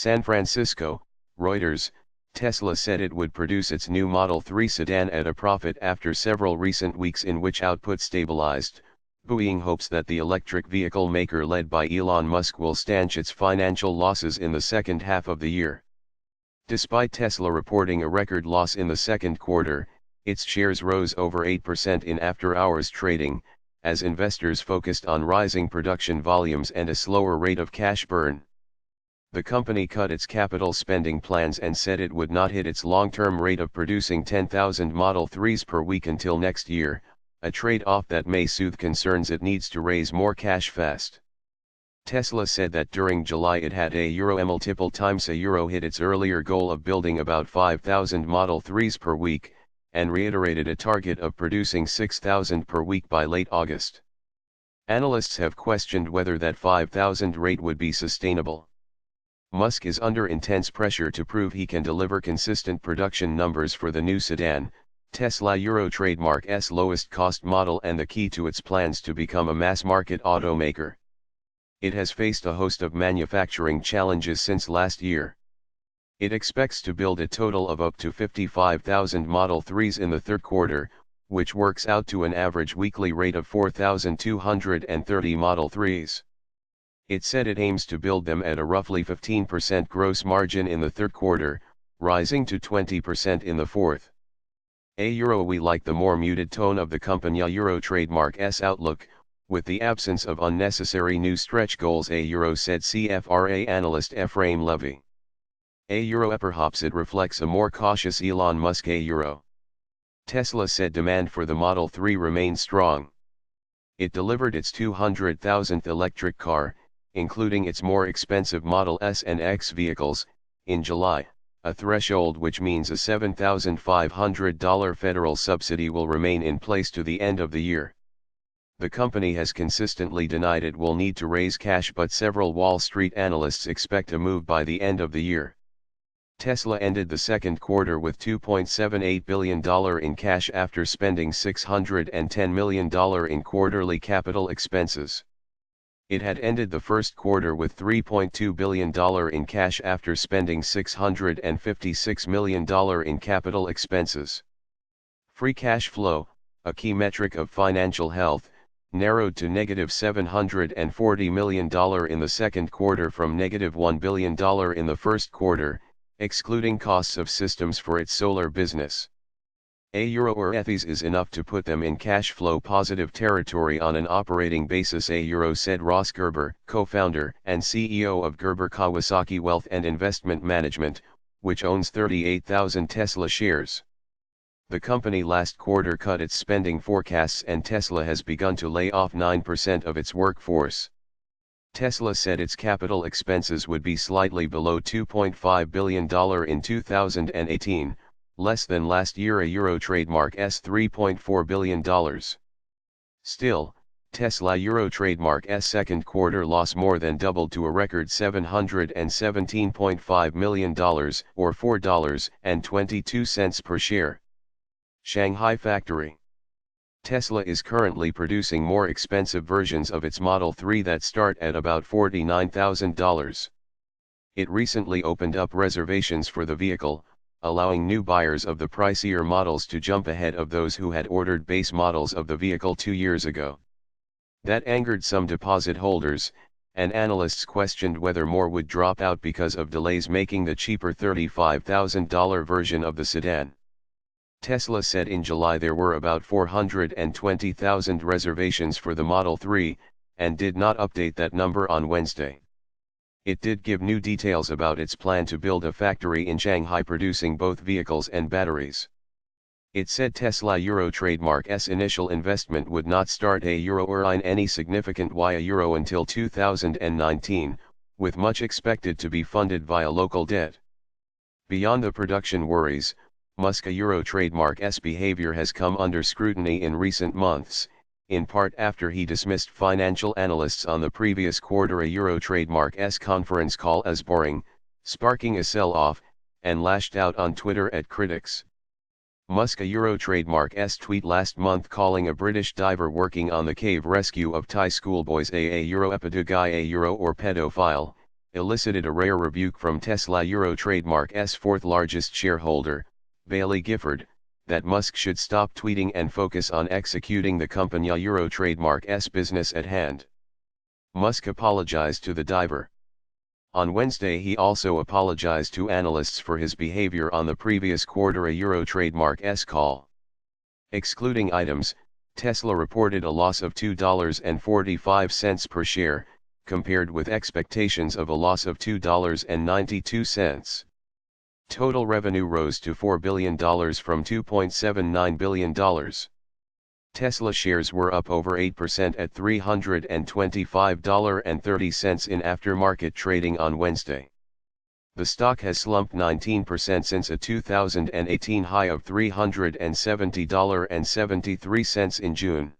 San Francisco, Reuters. Tesla said it would produce its new Model 3 sedan at a profit after several recent weeks in which output stabilized, buoying hopes that the electric vehicle maker led by Elon Musk will stanch its financial losses in the second half of the year. Despite Tesla reporting a record loss in the second quarter, its shares rose over 8% in after-hours trading, as investors focused on rising production volumes and a slower rate of cash burn. The company cut its capital spending plans and said it would not hit its long-term rate of producing 10,000 Model 3s per week until next year, a trade-off that may soothe concerns it needs to raise more cash fast. Tesla said that during July it had a multiple times a euro hit its earlier goal of building about 5,000 Model 3s per week, and reiterated a target of producing 6,000 per week by late August. Analysts have questioned whether that 5,000 rate would be sustainable. Musk is under intense pressure to prove he can deliver consistent production numbers for the new sedan, Tesla trademark's lowest cost model and the key to its plans to become a mass-market automaker. It has faced a host of manufacturing challenges since last year. It expects to build a total of up to 55,000 Model 3s in the third quarter, which works out to an average weekly rate of 4,230 Model 3s. It said it aims to build them at a roughly 15% gross margin in the third quarter, rising to 20% in the fourth. We like the more muted tone of the company trademark's outlook, with the absence of unnecessary new stretch goals said CFRA analyst Ephraim Levy. Perhaps it reflects a more cautious Elon Musk. Tesla said demand for the Model 3 remains strong. It delivered its 200,000th electric car, including its more expensive Model S and X vehicles, in July, a threshold which means a $7,500 federal subsidy will remain in place to the end of the year. The company has consistently denied it will need to raise cash, but several Wall Street analysts expect a move by the end of the year. Tesla ended the second quarter with $2.78 billion in cash after spending $610 million in quarterly capital expenses. It had ended the first quarter with $3.2 billion in cash after spending $656 million in capital expenses. Free cash flow, a key metric of financial health, narrowed to negative $740 million in the second quarter from negative $1 billion in the first quarter, excluding costs of systems for its solar business. This is enough to put them in cash flow positive territory on an operating basis, said Ross Gerber, co-founder and CEO of Gerber Kawasaki Wealth and Investment Management, which owns 38,000 Tesla shares. The company last quarter cut its spending forecasts and Tesla has begun to lay off 9% of its workforce. Tesla said its capital expenses would be slightly below $2.5 billion in 2018, less than last year trademark's $3.4 billion. Still, Tesla trademark's second quarter loss more than doubled to a record $717.5 million, or $4.22 per share. Shanghai factory. Tesla is currently producing more expensive versions of its Model 3 that start at about $49,000. It recently opened up reservations for the vehicle, allowing new buyers of the pricier models to jump ahead of those who had ordered base models of the vehicle 2 years ago. That angered some deposit holders, and analysts questioned whether more would drop out because of delays making the cheaper $35,000 version of the sedan. Tesla said in July there were about 420,000 reservations for the Model 3, and did not update that number on Wednesday. It did give new details about its plan to build a factory in Shanghai producing both vehicles and batteries. It said Tesla trademark's initial investment would not start or in any significant way until 2019, with much expected to be funded via local debt. Beyond the production worries, Musk trademark's behavior has come under scrutiny in recent months, in part after he dismissed financial analysts on the previous quarter trademark's conference call as boring, sparking a sell-off, and lashed out on Twitter at critics. Musk trademark's tweet last month calling a British diver working on the cave rescue of Thai schoolboys a epidugai or pedophile, elicited a rare rebuke from Tesla Euro trademark's fourth largest shareholder, Bailey Gifford, that Musk should stop tweeting and focus on executing the company Euro trademark's business at hand. Musk apologized to the diver. On Wednesday he also apologized to analysts for his behavior on the previous quarter Euro trademark's call. Excluding items, Tesla reported a loss of $2.45 per share, compared with expectations of a loss of $2.92. Total revenue rose to $4 billion from $2.79 billion. Tesla shares were up over 8% at $325.30 in after-market trading on Wednesday. The stock has slumped 19% since a 2018 high of $370.73 in June.